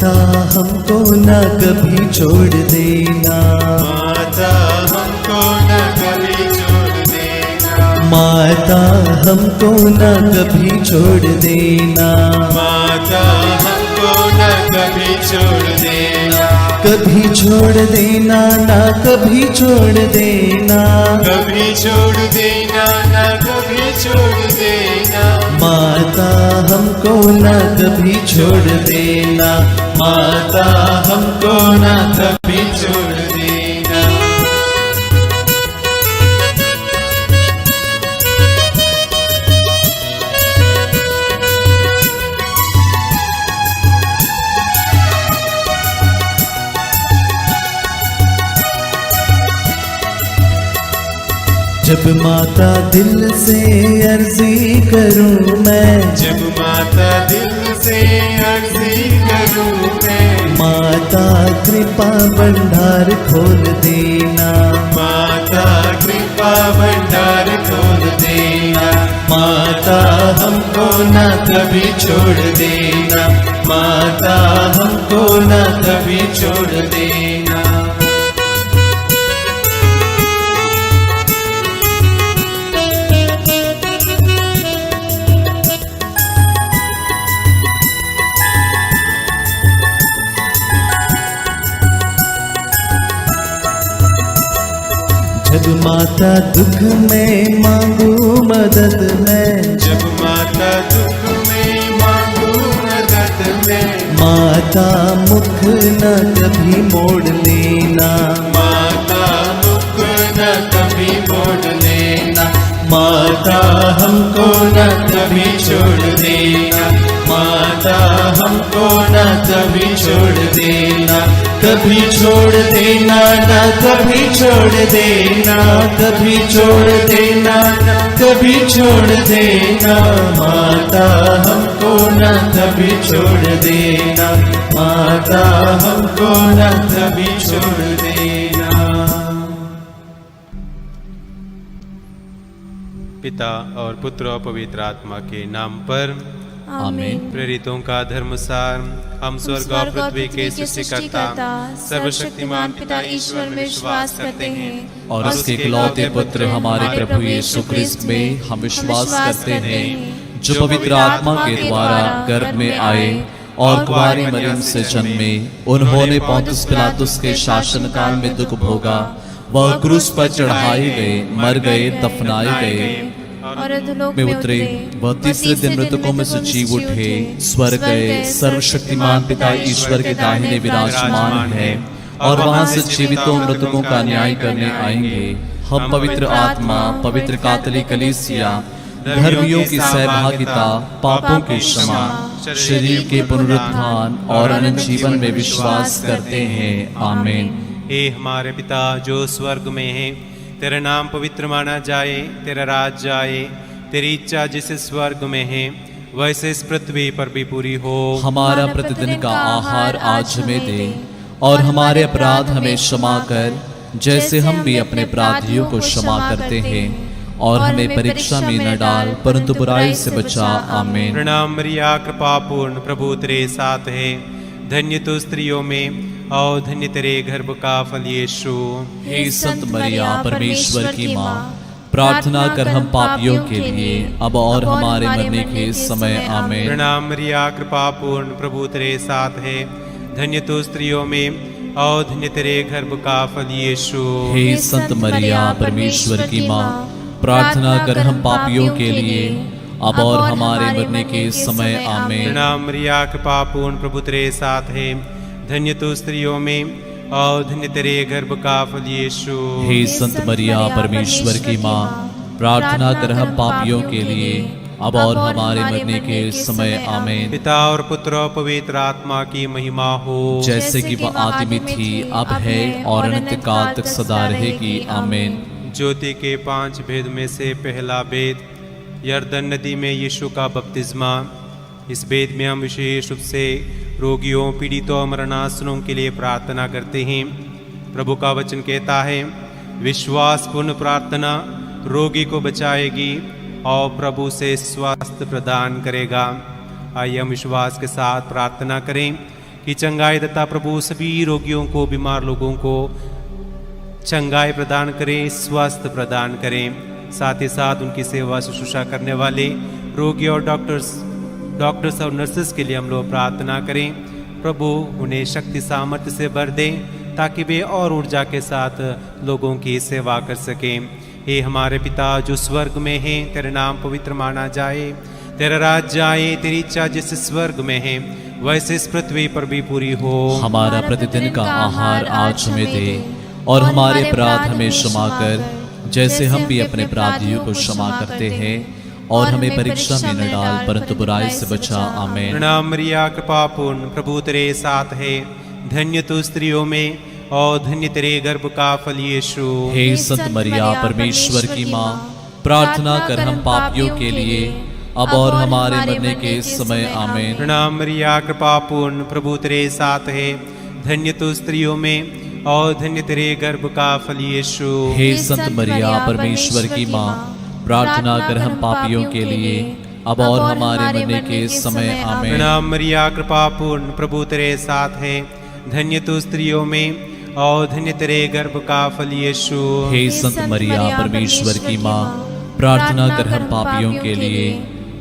माता हमको न कभी छोड़ देना, माता हमको न कभी छोड़ देना, माता हमको न कभी छोड़ देना, माता हमको न कभी छोड़ देना, कभी छोड़ देना ना कभी छोड़ देना, कभी छोड़ देना न कभी छोड़ देना, माता हमको न कभी छोड़ देना, माता हमको न कभी छोड़ देना। जब माता दिल से अर्जी करूं मैं, जब माता दिल से अर्जी करूं मैं, माता कृपा भंडार खोल देना, माता कृपा भंडार खोल देना, माता हमको न कभी छोड़ देना, माता हमको न कभी छोड़ देना। जब माता दुख में मांगू मदद मैं, जब माता दुख में मांगू मदद में, माता मुख न कभी मोड़ लेना, माता मुख न कभी मोड़ लेना, माता हमको न कभी छोड़ देना, माता हमको न कभी छोड़ देना, कभी छोड़ देना ना कभी छोड़ देना, कभी छोड़ देना ना कभी छोड़ देना, माता हमको न कभी छोड़ देना, माता हमको न कभी छोड़ देना। पिता और पुत्र और पवित्र आत्मा के नाम पर आमीन। प्रेरितों का धर्मसार। हम स्वर्ग और पृथ्वी के सृष्टिकर्ता सर्वशक्तिमान पिता ईश्वर में विश्वास करते हैं और उसके इकलौते पुत्र हमारे प्रभु यीशु क्रिस्त में हम विश्वास करते हैं, जो पवित्र आत्मा के द्वारा गर्भ में आए और कुंवारी मरियम से जन्मे। उन्होंने पोंतुस पिलातुस के शासन काल में दुख भोगा, वह क्रूस पर चढ़ाए गए, मर गए, दफनाए गए और अधोलोक में उतरे। वह तीसरे दिन मृतकों में से जी उठे, स्वर्ग गए, सर्वशक्तिमान पिता ईश्वर के दाहिने विराजमान है और वहां से जीवितों मृतकों का न्याय करने आएंगे। हम पवित्र आत्मा, पवित्र कातोलिक कलीसिया, धर्मियों की सहभागिता, पापों की क्षमा, शरीर के पुनरुत्थान और अनंत जीवन में विश्वास करते हैं। आमीन। हे हमारे पिता जो स्वर्ग में है, तेरा नाम पवित्र माना जाए, तेरा राज आए, तेरी इच्छा जैसे स्वर्ग में है वैसे इस पृथ्वी पर भी पूरी हो। हमारा प्रतिदिन का आहार आज हमें दे और हमारे अपराध हमें क्षमा कर, जैसे हम भी अपने अपराधियों को क्षमा करते हैं, और हमें परीक्षा में न डाल परंतु बुराई से बचा। आमीन। प्रणाम मरिया, कृपा पूर्ण प्रभु तेरे साथ है, धन्य तो स्त्रियों में और धन्य तेरे गर्भ का फल यीशु। हे संत मरिया परमेश्वर की माँ, प्रार्थना कर हम पापियों के लिए अब और हमारे मरने के समय। आमीन। प्रणाम मरिया, कृपा पूर्ण प्रभु तेरे साथ है, धन्य तो स्त्रियों में और धन्य तेरे गर्भ का फल यीशु। हे संत मरिया परमेश्वर की माँ, प्रार्थना कर हम पापियों के लिए अब और हमारे मरने के समय। आमीन। प्रणाम मरिया, कृपा पूर्ण प्रभु तेरे साथ है, धन्य तो स्त्रियों में और धन्य तेरे गर्भ का फल यीशु। हे संत मरिया परमेश्वर की माँ, प्रार्थना कर हम पापियों के लिए अब और हमारे मरने के समय। आमीन। पिता और पुत्र और पवित्र आत्मा की महिमा हो, जैसे कि वह आदि में थी, अब है और अनंत काल तक सदा रहेगी। आमीन। ज्योति के 5 भेद में से पहला भेद यरदन नदी में यीशु का बपतिस्मा। इस भेद में हम विशेष रूप से रोगियों, पीड़ितों और मरणासनों के लिए प्रार्थना करते हैं। प्रभु का वचन कहता है, विश्वासपूर्ण प्रार्थना रोगी को बचाएगी और प्रभु से स्वास्थ्य प्रदान करेगा। आइए हम विश्वास के साथ प्रार्थना करें। कि चंगाई तथा प्रभु सभी रोगियों को, बीमार लोगों को चंगाई प्रदान करें, स्वास्थ्य प्रदान करें। साथ ही साथ उनकी सेवा शुश्रूषा करने वाले रोगी और डॉक्टर्स और नर्सेस के लिए हम लोग प्रार्थना करें। प्रभु उन्हें शक्ति सामर्थ्य से भर दें ताकि वे और ऊर्जा के साथ लोगों की सेवा कर सकें। हे हमारे पिता जो स्वर्ग में हैं, तेरा नाम पवित्र माना जाए, तेरा राज्य आए, तेरी इच्छा जैसे स्वर्ग में है वैसे इस पृथ्वी पर भी पूरी हो। हमारा प्रतिदिन का आहार आज हमें दे और हमारे अपराध हमें क्षमा कर जैसे हम भी अपने अपराधियों को क्षमा करते हैं, और हमें परीक्षा में न डाल परंतु बुराई से बचा। आमीन। प्रणाम मरिया, कृपा पूर्ण, प्रभु तेरे साथ है, धन्य तू स्त्रियों में और धन्य तेरे गर्भ का फल यीशु। हे संत मरिया परमेश्वर की माँ, प्रार्थना कर हम पापियों के लिए अब और हमारे मरने के समय। आमीन। प्रणाम मरिया, कृपा पूर्ण, प्रभु तेरे साथ है, धन्य तू स्त्रियों में और धन्य तेरे गर्भ का फल यीशु। हे संत मरिया परमेश्वर की माँ, प्रार्थना कर हम पापियों के लिए अब और हमारे मरने के समय। आमीन। प्रणाम मरिया, कृपा पूर्ण, प्रभु तेरे साथ है, धन्य तू स्त्रियों में और धन्य तेरे गर्भ का फल यीशु। हे संत मरिया परमेश्वर की माँ, प्रार्थना कर हम पापियों के लिए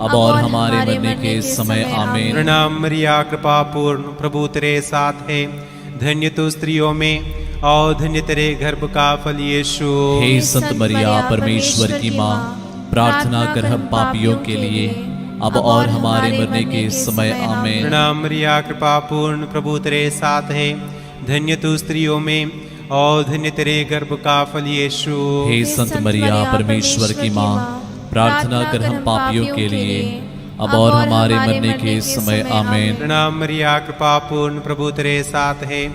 अब और हमारे मरने के समय। आमीन। प्रणाम मरिया, कृपा पूर्ण, प्रभु तेरे साथ है, धन्य तू स्त्रियों में और धन्य तेरे गर्भ का फल यीशु। हे संत मरिया परमेश्वर की माँ, प्रार्थना कर हम पापियों के लिए अब और हमारे मरने के समय। आमीन। प्रणाम मरिया, कृपा पूर्ण, प्रभु तेरे साथ है, धन्य तू स्त्रियों में और धन्य तेरे गर्भ का फल यीशु। हे संत मरिया परमेश्वर की माँ, प्रार्थना कर हम पापियों के लिए अब और हमारे मरने के समय। आमीन। प्रणाम मरिया, कृपा पूर्ण, प्रभु तेरे साथ है,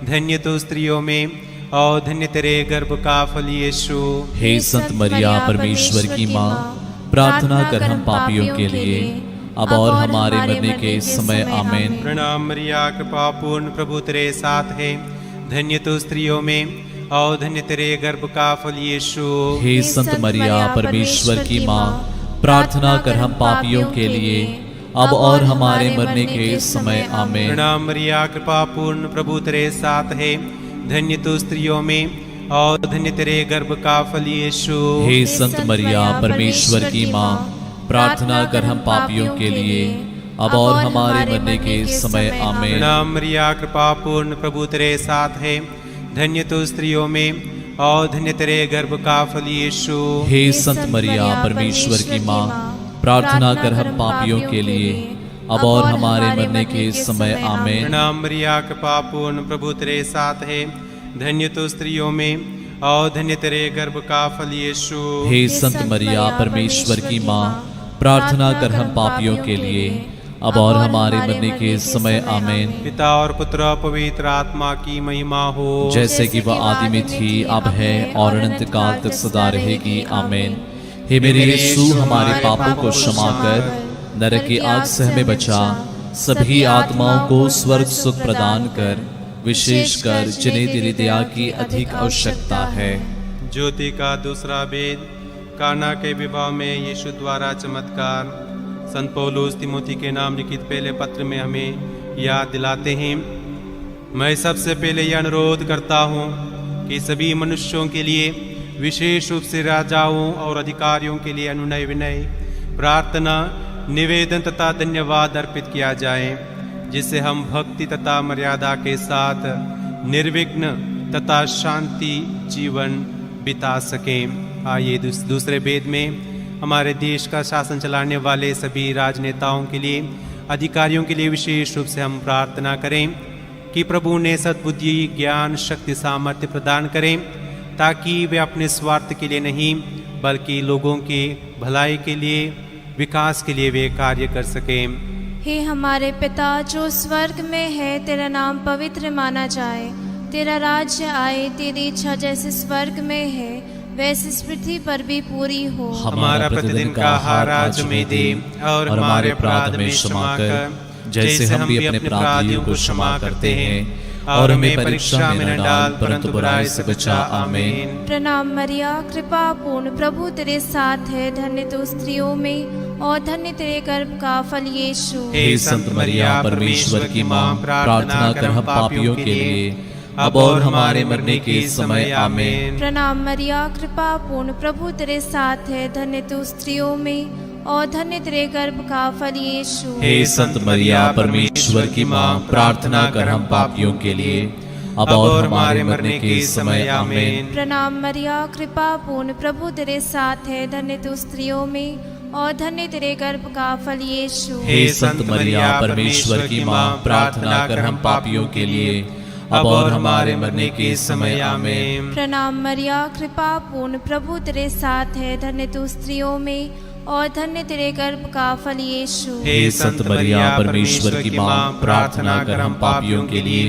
धन्य तू स्त्रियों में और धन्य तेरे गर्भ का फल यीशु। हे संत मरिया परमेश्वर की माँ, प्रार्थना कर हम पापियों के लिए अब और हमारे मरने के समय। आमीन। प्रणाम मरिया, कृपा पूर्ण, प्रभु तेरे साथ है, धन्य तू स्त्रियों में और धन्य तेरे गर्भ का फल यीशु। हे संत मरिया परमेश्वर की माँ, प्रार्थना कर हम पापियों के लिए अब और हमारे मरने के समय। आमीन। प्रणाम मरिया, कृपा पूर्ण, प्रभु तेरे साथ है, धन्य तू स्त्रियों में और धन्य तेरे गर्भ का फल यीशु। हे संत मरिया परमेश्वर की माँ, प्रार्थना कर हम पापियों के लिए अब और हमारे मरने के समय। आमीन। प्रणाम मरिया, कृपा पूर्ण, प्रभु तेरे साथ है, धन्य तू स्त्रियों में और धन्य तेरे गर्भ का फल यीशु। हे संत मरिया परमेश्वर की माँ, प्रार्थना कर हम पापियों के लिए अब और हमारे मरने के समय। आमीन। प्रणाम मरिया, कृपा पूर्ण, प्रभु तेरे साथ है, धन्य तू स्त्रियों में और धन्य तेरे गर्भ का फल यीशु। हे संत मरिया परमेश्वर की माँ, प्रार्थना कर हम पापियों के लिए अब और हमारे मरने के समय। आमीन। पिता और पुत्र और पवित्र आत्मा की महिमा हो, जैसे कि वह आदि में थी, अब है और अनंत काल तक सदा रहेगी। आमीन। हे मेरे यीशु, हमारे पापों को क्षमा कर नरक की आग से हमें बचा, सभी आत्माओं को स्वर्ग सुख प्रदान कर, विशेषकर जिन्हें तेरी दया की अधिक आवश्यकता है। ज्योति का दूसरा भेद, काना के विवाह में यीशु द्वारा चमत्कार। संत पौलुस तिमोथी के नाम लिखित पहले पत्र में हमें याद दिलाते हैं, मैं सबसे पहले यह अनुरोध करता हूँ कि सभी मनुष्यों के लिए, विशेष रूप से राजाओं और अधिकारियों के लिए अनुनय विनय, प्रार्थना, निवेदन तथा धन्यवाद अर्पित किया जाए, जिससे हम भक्ति तथा मर्यादा के साथ निर्विघ्न तथा शांति जीवन बिता सकें। आइए दूसरे भेद में हमारे देश का शासन चलाने वाले सभी राजनेताओं के लिए, अधिकारियों के लिए विशेष रूप से हम प्रार्थना करें कि प्रभु ने सद्बुद्धि, ज्ञान, शक्ति, सामर्थ्य प्रदान करें, ताकि वे अपने स्वार्थ के लिए नहीं बल्कि लोगों की भलाई के लिए, विकास के लिए वे कार्य कर सकें। हे हमारे पिता जो स्वर्ग में है, तेरा नाम पवित्र माना जाए, तेरा राज्य आए, तेरी इच्छा जैसे स्वर्ग में है वैसे इस पृथ्वी पर भी पूरी हो। हमारा प्रतिदिन का आहार आज हमें दे और हमारे अपराध में क्षमा कर, जैसे हम भी अपने अपराधियों को क्षमा करते हैं, और हमें परीक्षा में न डाल परंतु बुराई से बचा। आमीन। प्रणाम मरिया, कृपा पूर्ण, प्रभु तेरे साथ है, धन्य तू स्त्रियों में और धन्य तेरे गर्भ का फल यीशु। हे संत मरिया परमेश्वर की माँ, प्रार्थना कर हम पापियों के लिए अब और हमारे मरने के समय। आमीन। प्रणाम मरिया, कृपा पूर्ण, प्रभु तेरे साथ है, धन्य तू स्त्रियों में और धन्य तेरे गर्भ का फल यीशु। हे संत मरिया परमेश्वर की माँ, प्रार्थना कर हम पापियों के लिए अब और हमारे मरने के समय। आमीन। प्रणाम मरिया, कृपा पूर्ण, प्रभु तेरे साथ है, धन्य तू स्त्रियों में और धन्य तेरे गर्भ का फल यीशु। हे संत मरिया परमेश्वर की माँ, प्रार्थना कर हम पापियों के लिए अब और हमारे मरने के समय। आमीन। प्रणाम मरिया, कृपा पूर्ण, प्रभु तेरे साथ है, धन्य तू स्त्रियों में और धन्य तेरे गर्भ का फल यीशु। हे संत मरिया परमेश्वर की माँ, प्रार्थना कर हम पापियों के लिए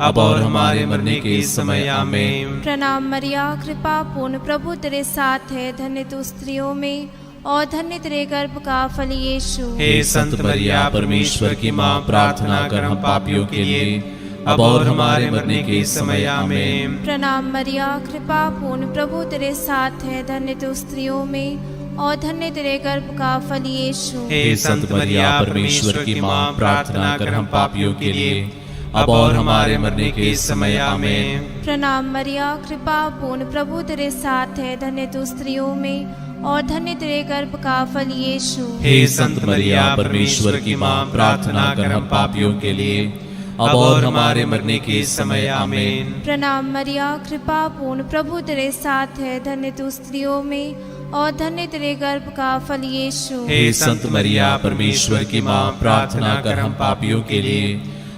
अब और हमारे मरने के समय। आमीन। प्रणाम मरिया, कृपा पूर्ण, प्रभु तेरे साथ है, धन्य तू स्त्रियों में और धन्य तेरे गर्भ का फल यीशु। हे संत मरिया परमेश्वर की माँ, प्रार्थना कर हम पापियों के लिए अब और हमारे मरने के समय। आमीन। प्रणाम मरिया, कृपा पूर्ण, प्रभु तेरे साथ है, धन्य तू स्त्रियों में और धन्य तेरे गर्भ का फल यीशु। हे संत मरिया परमेश्वर की माँ, प्रार्थना कर हम पापियों के लिए अब और हमारे मरने के समय। आमीन। प्रणाम मरिया, कृपा पूर्ण, प्रभु तेरे साथ है, धन्य तू स्त्रियों में और धन्य तेरे गर्भ का फल यीशु। हे संत मरिया परमेश्वर की माँ, प्रार्थना कर हम पापियों के लिए अब और हमारे मरने के समय। आमीन। प्रणाम मरिया, कृपा पूर्ण, प्रभु तेरे साथ है, धन्य तू स्त्रियों में और धन्य तेरे गर्भ का फल यीशु। हे संत मरिया परमेश्वर की माँ, प्रार्थना कर हम पापियों के लिए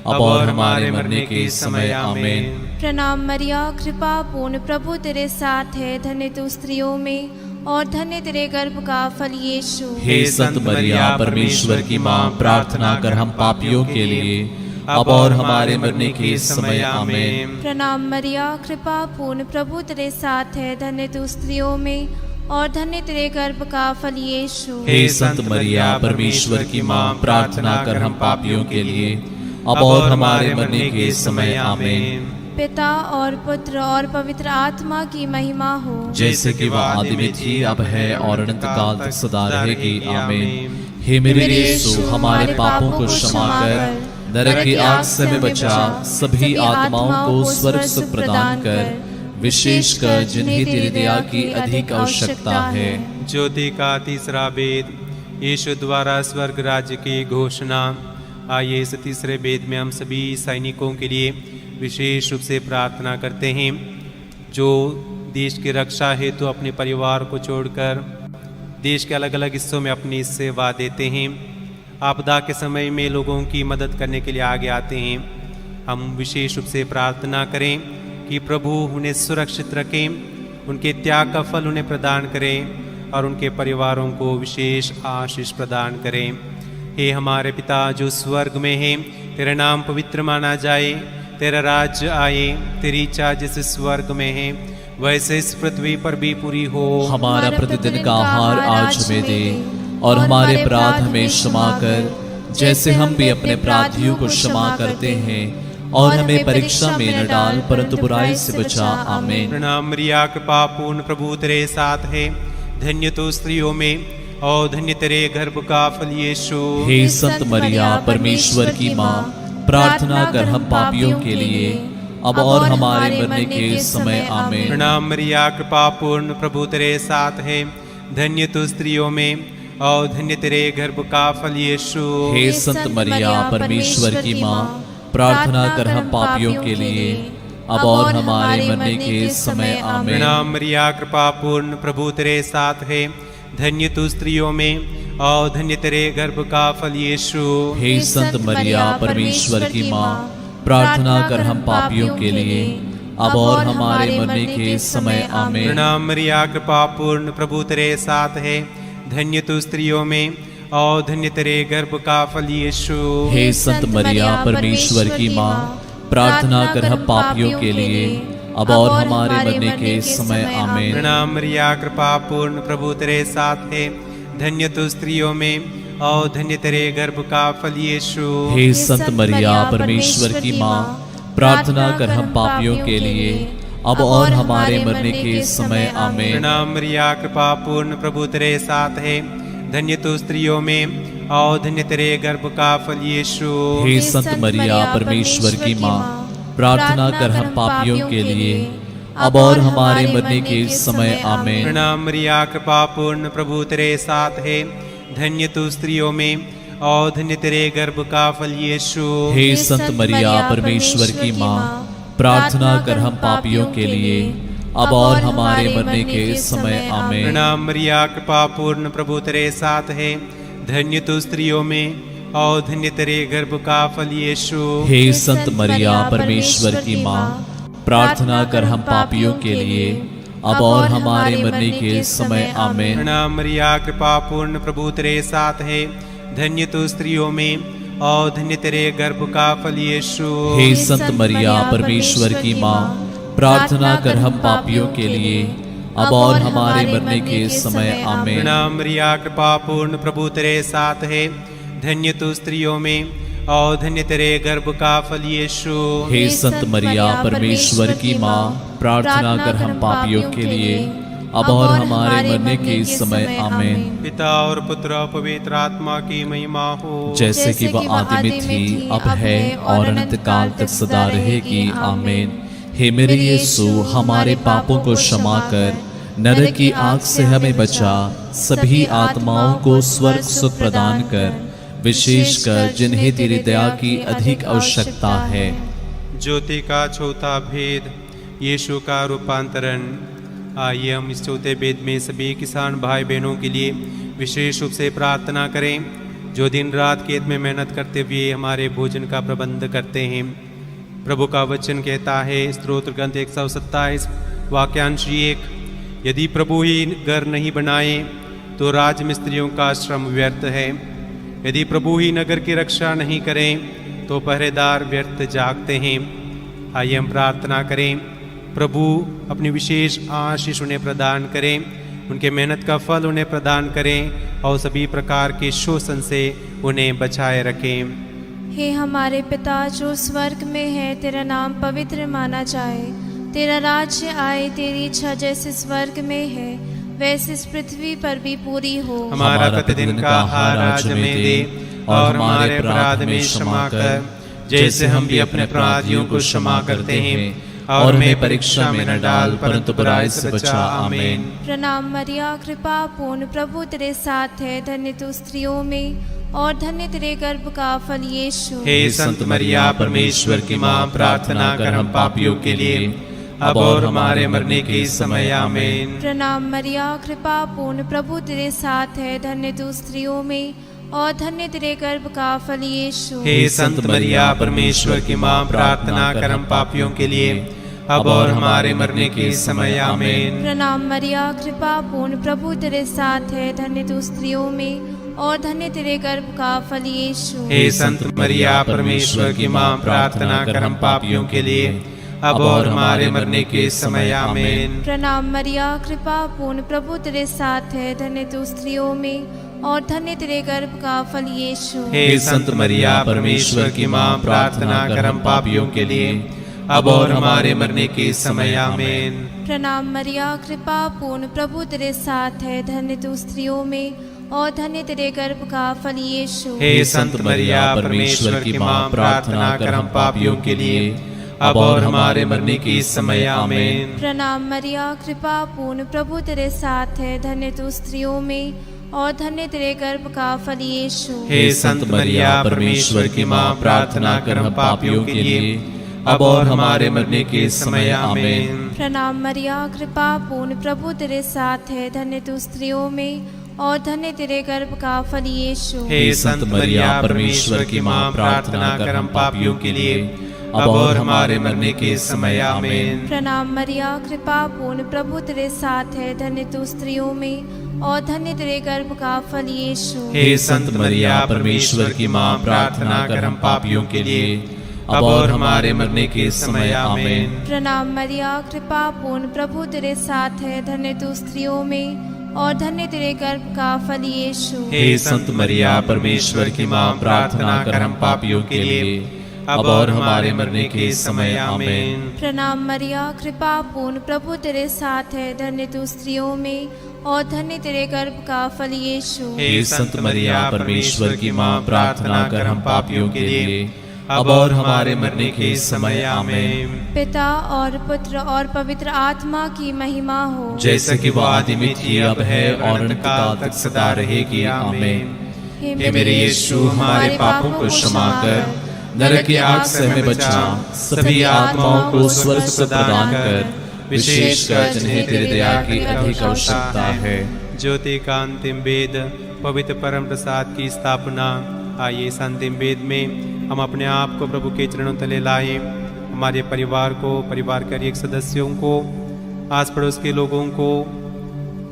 अब और हमारे मरने के समय। आमीन। प्रणाम मरिया, कृपा पूर्ण, प्रभु तेरे साथ है, धन्य तू स्त्रियों में और धन्य तेरे गर्भ का फल यीशु। हे संत मरिया परमेश्वर की माँ, प्रार्थना कर हम पापियों के लिए अब और हमारे मरने के समय। आमीन। प्रणाम मरिया, कृपा पूर्ण, प्रभु तेरे साथ है, धन्य तू स्त्रियों में और धन्य तेरे गर्भ का फल यीशु। हे संत मरिया परमेश्वर की माँ, प्रार्थना कर हम पापियों के लिए अब और हमारे मरने के समय। आमीन। पिता और पुत्र और पवित्र आत्मा की महिमा हो, जैसे कि वह आदि में थी, अब है और अनंत काल तक सदा रहेगी। आमीन। हे मेरे यीशु, हमारे पापों को क्षमा कर, नरक की आग से हमें बचा, सभी आत्माओं को स्वर्ग सुख प्रदान कर, विशेषकर जिन्हें तेरी दया की अधिक आवश्यकता है। ज्योति का तीसरा वेद, यीशु द्वारा स्वर्ग राज्य की घोषणा। आइए इस तीसरे वेद में हम सभी सैनिकों के लिए विशेष रूप से प्रार्थना करते हैं, जो देश की रक्षा हेतु तो अपने परिवार को छोड़कर देश के अलग अलग हिस्सों में अपनी सेवा देते हैं। आपदा के समय में लोगों की मदद करने के लिए आगे आते हैं। हम विशेष रूप से प्रार्थना करें कि प्रभु उन्हें सुरक्षित रखें, उनके त्याग का फल उन्हें प्रदान करें और उनके परिवारों को विशेष आशीष प्रदान करें। हे हमारे पिता जो स्वर्ग में है, तेरा नाम पवित्र माना जाए, तेरा राज्य आए, तेरी इच्छा जैसे स्वर्ग में है वैसे इस पृथ्वी पर भी पूरी हो। हमारा प्रतिदिन का आहार आज हमें दे और हमारे अपराध हमें क्षमा कर, जैसे हम भी अपने अपराधियों को क्षमा करते हैं, और हमें परीक्षा में न डाल परंतु बुराई से बचा। आमीन। प्रणाम मरिया, कृपा पूर्ण, प्रभु तेरे साथ है, धन्य तो स्त्रियों में और धन्य तेरे गर्भ का फल यीशु। हे संत मरिया परमेश्वर की माँ, प्रार्थना कर हम पापियों के लिए अब और हमारे मरने के समय। आमीन। प्रणाम मरिया, कृपा पूर्ण, प्रभु तेरे साथ है, धन्य तो स्त्रियों में और धन्य तेरे गर्भ का फल यीशु। हे संत मरिया परमेश्वर की माँ, प्रार्थना कर हम पापियों के लिए अब और हमारे मरने के समय। आमीन। प्रणाम मरिया, कृपा पूर्ण, प्रभु तेरे साथ है, धन्य तो स्त्रियों में और धन्य तेरे गर्भ का फल यीशु। हे संत मरिया परमेश्वर की माँ, प्रार्थना कर हम पापियों के लिए अब और हमारे मरने के समय। आमीन। प्रणाम मरिया, कृपा पूर्ण, प्रभु तेरे साथ है, धन्य तो स्त्रियों में और धन्य तेरे गर्भ का फल यीशु। हे संत मरिया परमेश्वर की माँ, प्रार्थना कर हम पापियों के लिए अब और हमारे मरने के समय। आमीन। प्रणाम मरिया, कृपा पूर्ण, प्रभु तेरे साथ है, धन्य तो स्त्रियों में और धन्य तेरे गर्भ का फल यीशु। हे संत मरिया परमेश्वर की माँ, प्रार्थना कर हम पापियों के लिए अब और हमारे मरने के समय आमीन। प्रणाम मरिया, कृपा पूर्ण, प्रभु तेरे साथ है, धन्य तू स्त्रियों में और धन्य तेरे गर्भ का फल यीशु। हे संत मरिया परमेश्वर की माँ, प्रार्थना कर हम पापियों के लिए अब और हमारे मरने के समय आमीन। प्रणाम मरिया, कृपा पूर्ण, प्रभु तेरे साथ है, धन्य तू स्त्रियों में और धन्य तेरे गर्भ का फल यीशु। हे संत मरिया परमेश्वर की माँ, प्रार्थना कर हम पापियों के लिए अब और हमारे मरने के समय आमीन। प्रणाम मरिया, कृपा पूर्ण, प्रभु तेरे साथ है, धन्य तू स्त्रियों में और धन्य तेरे गर्भ का फल यीशु। हे संत मरिया परमेश्वर की माँ, प्रार्थना कर हम पापियों के लिए अब और हमारे मरने के समय आमीन। प्रणाम मरिया, कृपा पूर्ण, प्रभु तेरे साथ है, धन्य तू स्त्रियों में और धन्य तेरे गर्भ का फल यीशु। हे संत मरिया परमेश्वर की माँ, प्रार्थना कर हम पापियों के लिए अब और हमारे मरने के समय आमीन। प्रणाम मरिया, कृपा पूर्ण, प्रभु तेरे साथ है, धन्य तू स्त्रियों में और धन्य तेरे गर्भ का फल यीशु। हे संत मरिया परमेश्वर की माँ, प्रार्थना कर हम पापियों के लिए अब और हमारे मरने के समय आमीन। पिता और पुत्र और पवित्र आत्मा की महिमा हो, जैसे कि वह आदि में थी, अब है और अनंत काल तक सदा रहेगी आमीन। हे मेरे यीशु, हमारे पापों को क्षमा कर, नरक की आग से हमें बचा, सभी आत्माओं को स्वर्ग सुख प्रदान कर, विशेषकर जिन्हें तेरी दया की अधिक आवश्यकता है। ज्योति का चौथा भेद, यीशु का रूपांतरण। आइए हम इस चौथे भेद में सभी किसान भाई बहनों के लिए विशेष रूप से प्रार्थना करें, जो दिन रात खेत में मेहनत करते हुए हमारे भोजन का प्रबंध करते हैं। प्रभु का वचन कहता है, स्तोत्र ग्रंथ 127 वाक्यांश 1, यदि प्रभु ही घर नहीं बनाए तो राजमिस्त्रियों का श्रम व्यर्थ है। यदि प्रभु ही नगर की रक्षा नहीं करें तो पहरेदार व्यर्थ जागते हैं। आइए हम प्रार्थना करें, प्रभु अपनी विशेष आशीष उन्हें प्रदान करें, उनके मेहनत का फल उन्हें प्रदान करें और सभी प्रकार के शोषण से उन्हें बचाए रखें। हे हमारे पिता जो स्वर्ग में है, तेरा नाम पवित्र माना जाए, तेरा राज्य आए, तेरी इच्छा जैसे स्वर्ग में है वैसे इस पृथ्वी पर भी पूरी हो। हमारा प्रतिदिन का आहार आज हमें दे और हमारे अपराध में क्षमा कर, जैसे हम भी अपने अपराधियों को क्षमा करते हैं, और हमें परीक्षा में न डाल परंतु बुराई से बचा। आमीन। प्रणाम मरिया, कृपा पूर्ण, प्रभु तेरे साथ है, धन्य तू स्त्रियों में और धन्य तेरे गर्भ का फल यीशु। हे संत मरिया परमेश्वर की माँ, प्रार्थना कर हम पापियों के लिए अब और हमारे मरने के समय। आमीन। प्रणाम मरिया, कृपा पूर्ण, प्रभु तेरे साथ है, धन्य तू स्त्रियों में और धन्य तेरे गर्भ का फल यीशु। हे संत मरिया परमेश्वर की माँ, प्रार्थना कर हम पापियों के लिए अब और हमारे मरने के समय। आमीन। प्रणाम मरिया, कृपा पूर्ण, प्रभु तेरे साथ है, धन्य तू स्त्रियों में और धन्य तेरे गर्भ का फल यीशु। हे संत मरिया परमेश्वर की माँ, प्रार्थना कर हम पापियों के लिए अब और हमारे मरने के समय। आमीन। प्रणाम मरिया, कृपा पूर्ण, प्रभु तेरे साथ है, धन्य तू स्त्रियों में और धन्य तेरे गर्भ का फल यीशु। हे संत मरिया परमेश्वर की माँ, प्रार्थना कर हम पापियों के लिए अब और हमारे मरने के समय। आमीन। प्रणाम मरिया, कृपा पूर्ण, प्रभु तेरे साथ है, धन्य तू स्त्रियों में और धन्य तेरे गर्भ का फल यीशु। हे संत मरिया परमेश्वर की माँ, प्रार्थना कर हम पापियों के लिए अब और हमारे मरने के समय। आमीन। प्रणाम मरिया, कृपा पूर्ण, प्रभु तेरे साथ है, धन्य तू स्त्रियों में और धन्य तेरे गर्भ का फल यीशु। हे संत मरिया परमेश्वर की माँ, प्रार्थना कर हम पापियों के लिए अब और हमारे मरने के समय। आमीन। प्रणाम मरिया, कृपा पूर्ण, प्रभु तेरे साथ है, धन्य तू स्त्रियों में और धन्य तेरे गर्भ का फल यीशु। हे संत मरिया परमेश्वर की माँ, प्रार्थना कर हम पापियों के लिए अब और हमारे मरने के समय। आमीन। प्रणाम मरिया, कृपा पूर्ण, प्रभु तेरे साथ है, धन्य तू स्त्रियों में और धन्य तेरे गर्भ का फल यीशु। हे संत मरिया परमेश्वर की माँ, प्रार्थना कर हम पापियों के लिए अब और हमारे मरने के समय। आमीन। प्रणाम मरिया, कृपा पूर्ण, प्रभु तेरे साथ है, धन्य तू स्त्रियों में और धन्य तेरे गर्भ का फल यीशु। हे संत मरिया परमेश्वर की माँ, प्रार्थना कर हम पापियों के लिए अब और हमारे मरने के समय आमीन। प्रणाम मरिया, कृपा पूर्ण, प्रभु तेरे साथ है, धन्य तू स्त्रियों में और धन्य तेरे गर्भ का फल यीशु। हे संत मरिया परमेश्वर की माँ, प्रार्थना कर हम पापियों के लिए अब और हमारे मरने के समय आमीन। पिता और पुत्र और पवित्र आत्मा की महिमा हो, जैसे कि वो आदि में थी, अब है और अनंत काल तक सदा रहेगी आमीन। हे मेरे यीशु, हमारे पापों को क्षमा कर, नरक की आग से हमें बचा, सभी आत्माओं को स्वर्ग से प्रदान कर, विशेषकर जिन्हें तेरे दया की अधिक आवश्यकता है। ज्योति का अंतिम वेद, पवित्र परम प्रसाद की स्थापना। आइए इस अंतिम वेद में हम अपने आप को प्रभु के चरणों तले लाएं, हमारे परिवार को, परिवार के एक सदस्यों को, आस पड़ोस के लोगों को,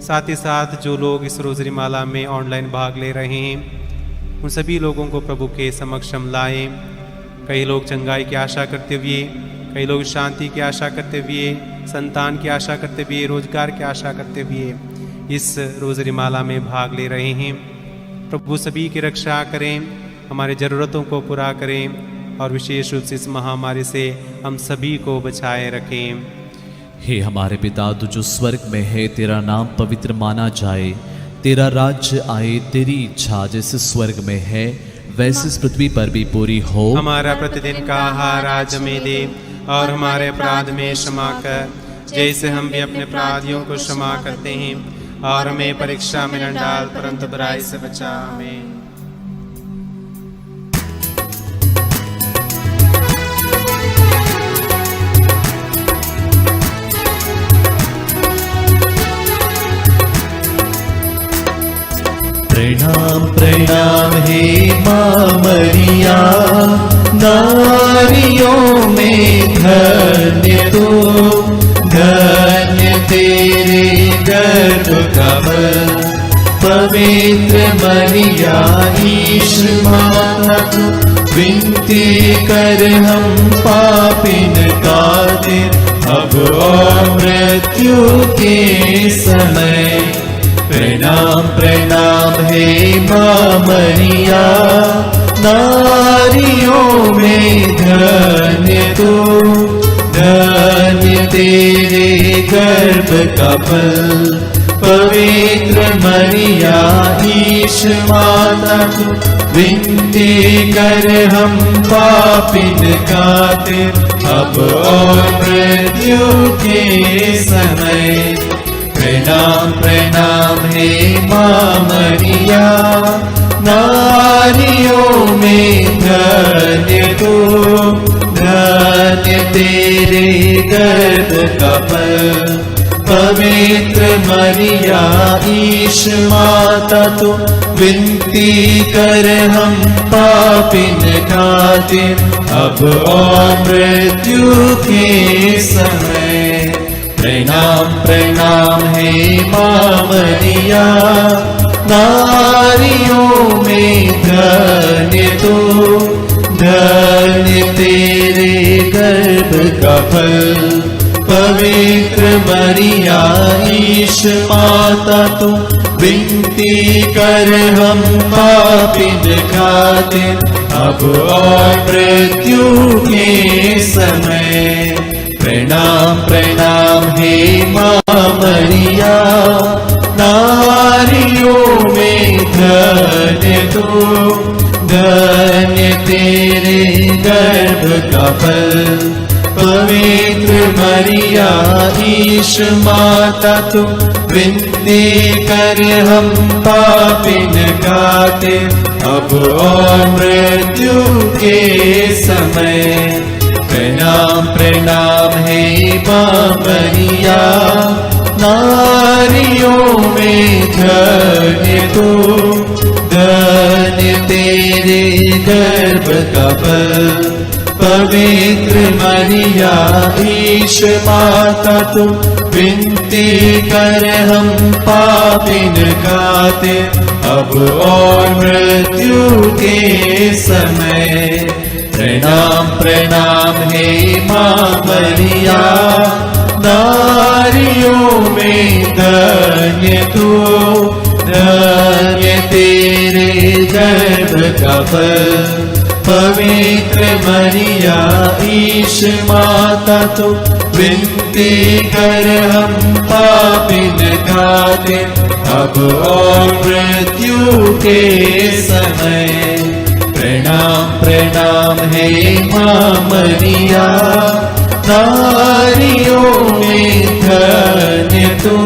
साथ ही साथ जो लोग इस रोजरी माला में ऑनलाइन भाग ले रहे हैं उन सभी लोगों को प्रभु के समक्ष हम लाएं। कई लोग चंगाई की आशा करते हुए, कई लोग शांति की आशा करते हुए, संतान की आशा करते हुए, रोजगार की आशा करते हुए इस रोजरी माला में भाग ले रहे हैं। प्रभु सभी की रक्षा करें, हमारी ज़रूरतों को पूरा करें और विशेष रूप से इस महामारी से हम सभी को बचाए रखें। हे हमारे पिता, तू जो स्वर्ग में है, तेरा नाम पवित्र माना जाए, तेरा राज्य आए, तेरी इच्छा जैसे स्वर्ग में है वैसे इस पृथ्वी पर भी पूरी हो। हमारा प्रतिदिन का आहार आज हमें दे और हमारे अपराध में क्षमा कर, जैसे हम भी अपने अपराधियों को क्षमा करते हैं, और हमें परीक्षा में न डाल परंतु बुराई से बचा। आमीन। प्रणाम प्रणाम हे माँ मरिया, नारियों में धन्य तू, धन्य तेरे गर्भ का फल। पवित्र मरिया ईश माता तू, विनती कर हम पापिन का दिन, अब और मृत्यु के समय। प्रणाम प्रणाम हे माँ मरिया, नारियों में धन्य तू, धन्य तेरे गर्भ का फल। पवित्र मरिया ईश माता तू, विनती कर हम पापिन खातिर, अब और मृत्यु के समय। प्रणाम प्रणाम हे माँ मरिया, नारियों में धन्य तू, धन्य तेरे गर्भ का फल। पवित्र मरिया ईश माता तू, विनती कर हम पापिन खातिर, अब और मृत्यु के समय। प्रणाम प्रणाम हे माँ मरिया, नारियों में धन्य तू, धन्य तेरे गर्भ का फल। पवित्र मरिया ईश माता तू, विनती कर हम पापिन खातिर, अब और मृत्यु के समय। प्रणाम प्रणाम हे माँ मरिया, नारियों में धन्य तू, धन्य तेरे गर्भ का फल। पवित्र मरिया ईश माता तू, विनती कर हम पापिन खातिर, अब और मृत्यु के समय। प्रणाम प्रणाम हे माँ मरिया, नारियों में धन्य तू, धन्य तेरे गर्भ का फल। पवित्र मरिया ईश माता तू, विनती कर हम पापिन खातिर, अब और मृत्यु के समय। प्रणाम प्रणाम हे माँ मरिया, नारियों में धन्य तू, धन्य तेरे गर्भ का फल। पवित्र मरिया ईश माता तू विनती कर हम पापिन खातिर अब और मृत्यु के समय। प्रणाम प्रणाम है माँ मरिया, नारियों में धन्य तू,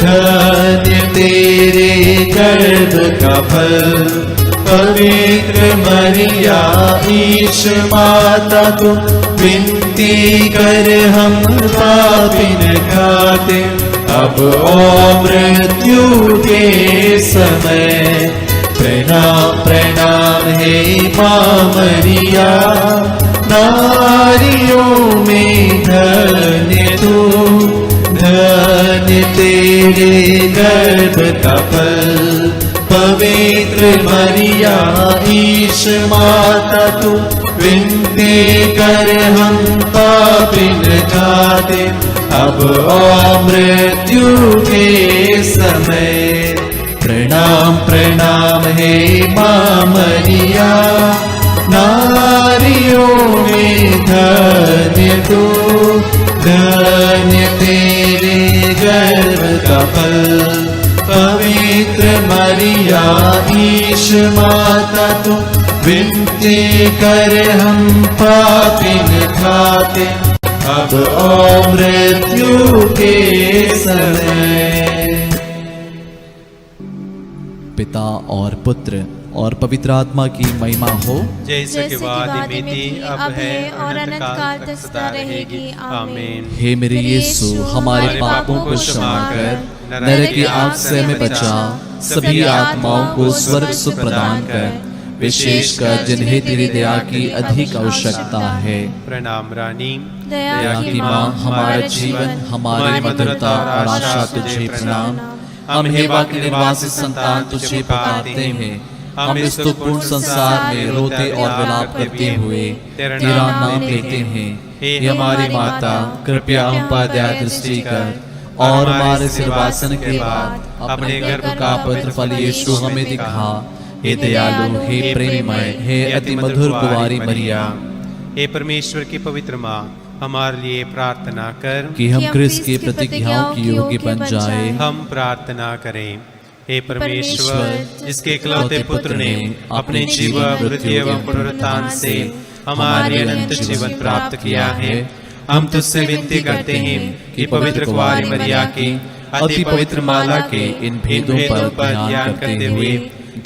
धन्य तेरे गर्भ का फल। पवित्र मरिया ईश माता तू विनती कर हम पापिन खातिर अब और मृत्यु के समय। प्रणाम प्रणाम है माँ मरिया, नारियों में धन्य तू, धन्य तेरे गर्भ का फल। पवित्र मरिया ईश माता तू विनती कर हम पापिन खातिर अब और मृत्यु के समय। प्रणाम प्रणाम है माँ मरिया, नारियों में धन्य तू, धन्य तेरे गर्भ का फल। पवित्र मरिया ईश माता तू विनती कर हम पापिन खातिर अब और मृत्यु के समय। पिता और पुत्र और पवित्र आत्मा की महिमा हो, जैसे कि वादी में थी अब है और अनंत काल तक सदा रहेगी। आमीन। हे मेरे यीशु, हमारे पापों को क्षमा कर, नरक की आग से हमें बचा, सभी आत्माओं को स्वर्ग सुख प्रदान कर, विशेषकर जिन्हें तेरी दया की अधिक आवश्यकता है। प्रणाम रानी, दया की माँ, हमारा जीवन, हमारी मधुरता और आशा तुझे प्रणाम। हम हेवा के निर्वासित संतान तुझे पुकारते हैं, हम इस दुखपूर्ण संसार में रोते और विलाप करते हुए तेरा नाम लेते हैं। हे हमारी माता, कृपया हम पर दया दृष्टि कर और हमारे सिरवासन के बाद अपने गर्भ का पवित्र फल यीशु हमें दिखा। हे दयालु, हे प्रेममय, हे अति मधुर कुंवारी मरिया। हे परमेश्वर की पवित्र माँ, हमारे लिए प्रार्थना कर कि हम क्रिस्त की प्रतिज्ञाओं की योग्य बन जाए। हम प्रार्थना करें। हे परमेश्वर, जिसके इकलौते पुत्र ने अपने जीवन, मृत्यु एवं पुनरुत्थान से हमारे अनंत जीवन प्राप्त किया है, हम तुझसे विनती करते हैं कि पवित्र कुंवारी मरिया की अति पवित्र माला के इन भेदों पर ध्यान करते हुए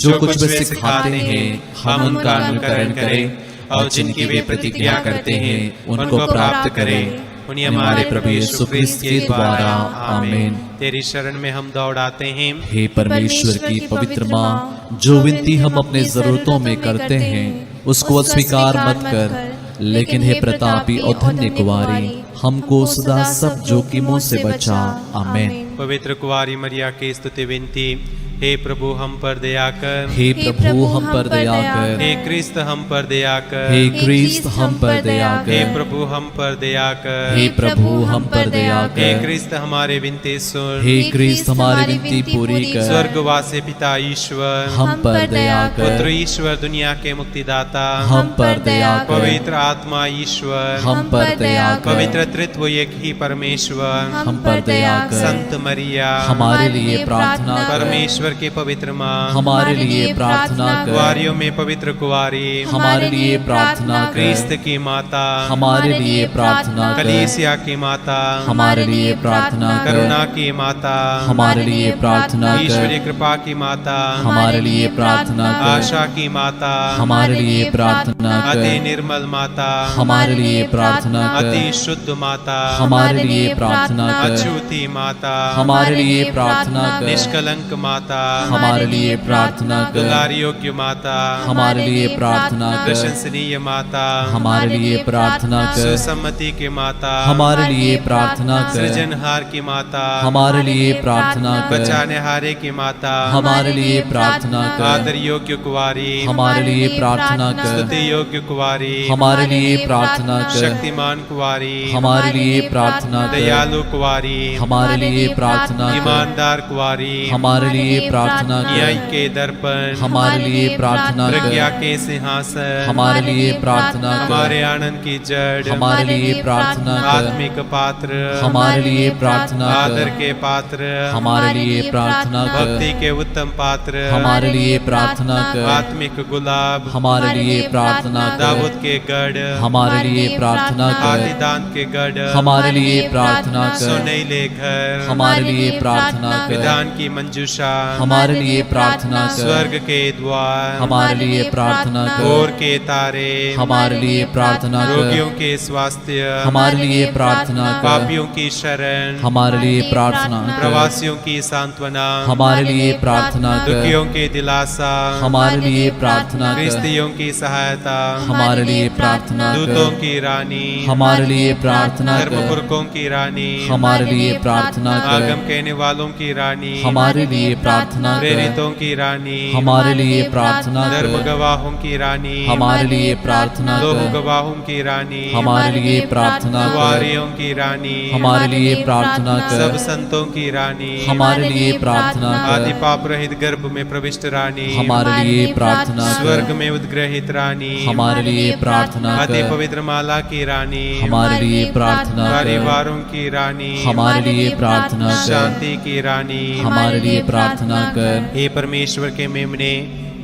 जो कुछ वे सिखाते हैं हम उनका अनुकरण करें और जिनकी वे प्रतिज्ञा करते हैं उनको प्राप्त करें। उन्हीं हमारे प्रभु यीशु क्रिस्त के द्वारा। आमीन। तेरी शरण में हम दौड़ाते हैं। हे परमेश्वर की पवित्र माँ, जो विनती हम अपने जरूरतों में करते हैं उसको अस्वीकार मत कर, लेकिन हे प्रतापी और धन्य कुंवारी, हमको सदा सब जोखिमों से बचा। आमीन। पवित्र कुंवारी मरिया की स्तुति विनती। हे प्रभु हम पर दया कर, हे प्रभु हम पर दया कर, हे क्रिस्त हम पर दया कर, हे क्रिस्त हम पर दया हे कर, प्रभु हम पर दया कर, हे प्रभु हम पर दया हे कर, क्रिस्त हमारे विनती सुन, हे क्रिस्त हमारी विनती पूरी कर, स्वर्गवासी पिता ईश्वर हम पर दया पुत्र कर, ईश्वर दुनिया के मुक्तिदाता हम पर दया कर, पवित्र आत्मा ईश्वर हम पर दया कर, पवित्र त्रित्व एक ही परमेश्वर हम पर दया कर, संत मरिया हमारे लिए प्रार्थना कर, परमेश्वर के पवित्र माँ हमारे लिए प्रार्थना कर, कुंवारियों में पवित्र कुंवारी हमारे लिए प्रार्थना क्रिस्त कर, की माता हमारे लिए प्रार्थना कर, कलीसिया की माता हमारे लिए प्रार्थना कर, करुणा की माता हमारे लिए प्रार्थना ईश्वरीय कर, कृपा की माता हमारे लिए प्रार्थना कर, आशा की माता हमारे लिए प्रार्थना अति कर, निर्मल माता हमारे लिए प्रार्थना अति कर, शुद्ध माता हमारे लिए प्रार्थना कर, अछूती माता हमारे लिए प्रार्थना कर, निष्कलंक माता हमारे लिए प्रार्थना कर, दुलारी योग्य माता हमारे लिए प्रार्थना कर, प्रशंसनीय माता हमारे लिए प्रार्थना कर, सुसम्मति के माता हमारे लिए प्रार्थना कर, सृजनहार की माता हमारे लिए प्रार्थना कर, बचाने हारे की माता हमारे लिए प्रार्थना कर, आदर योग्य कुंवारी हमारे लिए प्रार्थना कर, स्तुति योग्य कुंवारी हमारे लिए प्रार्थना कर, शक्तिमान कुंवारी हमारे लिए प्रार्थना कर, दयालु कुंवारी हमारे लिए प्रार्थना कर, ईमानदार कुंवारी हमारे लिए प्रार्थना न्याय कर, के दर्पण, हमारे लिए प्रार्थना प्रज्ञा कर, के सिंहासन, हमारे लिए प्रार्थना हमारे कर, आनंद की जड़, हमारे लिए प्रार्थना कर, आत्मिक पात्र, हमारे लिए प्रार्थना आदर कर, के पात्र, हमारे लिए प्रार्थना भक्ति कर, के उत्तम पात्र, हमारे लिए प्रार्थना कर, आत्मिक गुलाब, हमारे लिए प्रार्थना कर, दाऊद के गढ़, हमारे लिए प्रार्थना कर, आदिदान के गढ़, हमारे लिए प्रार्थना कर, सुनैले घर, हमारे लिए प्रार्थना कर, विधान की मंजूषा, हमारे लिए प्रार्थना कर, स्वर्ग के द्वार, हमारे लिए प्रार्थना भोर कर, के तारे, हमारे लिए प्रार्थना रोगियों कर, के स्वास्थ्य, हमारे लिए प्रार्थना कर, पापियों की शरण, हमारे लिए प्रार्थना कर, प्रवासियों की सांत्वना, हमारे लिए प्रार्थना कर, दुखियों के दिलासा, हमारे लिए प्रार्थना कर, गृहस्थियों की सहायता, हमारे लिए प्रार्थना दूतों कर, की रानी, हमारे लिए प्रार्थना कर, धर्मपुरखों की रानी, हमारे लिए प्रार्थना आगम कर, कहने वालों की रानी, हमारे लिए प्रार्थना कर, प्रेरितों की रानी, हमारे लिए प्रार्थना धर्म कर, गवाहों की रानी, हमारे लिए प्रार्थना लोक कर, गवाहों की रानी, हमारे लिए प्रार्थना कर, कुंवारियों की रानी, हमारे लिए प्रार्थना सब कर, संतों की रानी, हमारे लिए प्रार्थना आदि कर, पाप रहित गर्भ में प्रविष्ट रानी, हमारे लिए प्रार्थना स्वर्ग कर, में उद्ग्रहित रानी, हमारे लिए प्रार्थना अति कर, पवित्र माला की रानी, हमारे लिए प्रार्थना कर, परिवारों की रानी, हमारे लिए प्रार्थना कर, शांति की रानी, हमारे लिए प्रार्थना कर, हे परमेश्वर के मेमने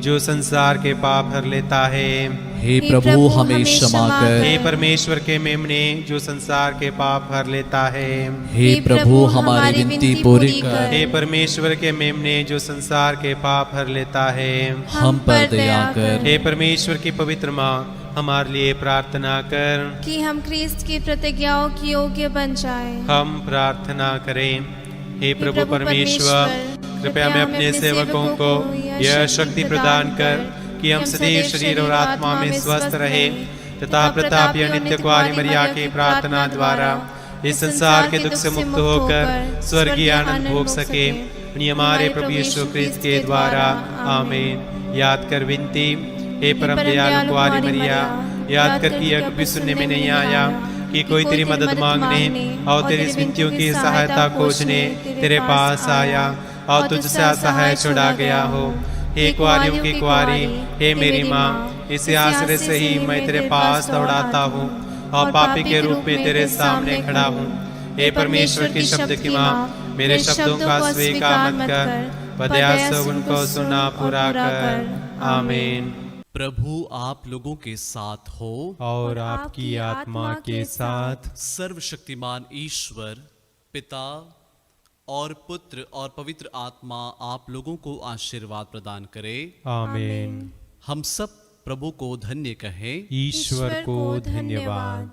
जो संसार के पाप हर लेता है, हे प्रभु हमें क्षमा कर, हे परमेश्वर के मेमने जो संसार के पाप हर लेता है, हे प्रभु हमारी विनती पूरी कर, हे परमेश्वर के मेमने जो संसार के पाप हर लेता है, हम पर दया कर, हे परमेश्वर की पवित्र माँ हमारे लिए प्रार्थना कर, कि हम ख्रिस्त की प्रतिज्ञाओं की योग्य बन जाएं। हम प्रार्थना करें। हे प्रभु परमेश्वर, कृपया मैं अपने सेवकों को यह शक्ति प्रदान कर कि हम सदैव शरीर और आत्मा में स्वस्थ रहे तथा प्रतापी नित्य कुंवारी मरिया की प्रार्थना द्वारा इस संसार के दुख से मुक्त होकर स्वर्गीय आनंद भोग सके। उन्हीं हमारे प्रभु यीशु क्रिस्त के द्वारा आमीन। याद कर विनती, हे परम दयालु कुंवारी मरिया, याद कर कि यह कभी सुनने में नहीं आया कि कोई तेरी मदद मांगने और तेरी इस विनतियों की सहायता खोजने तेरे पास आया और तुझसे असहाय छुड़ा गया हो। हे कुंवारियों की कुंवारी, हे मेरी माँ, इसी आश्रय से ही मैं तेरे पास दौड़ाता हूँ और पापी के रूप में तेरे सामने खड़ा हूँ। हे परमेश्वर के शब्द की माँ, मेरे शब्दों का स्वीकार मत कर, बदया से उनको सुना पूरा कर। आमीन। प्रभु आप लोगों के साथ हो और आपकी आत्मा के साथ। सर्वशक्तिमान ईश्वर पिता और पुत्र और पवित्र आत्मा आप लोगों को आशीर्वाद प्रदान करे। आमीन। हम सब प्रभु को धन्य कहें। ईश्वर को धन्यवाद।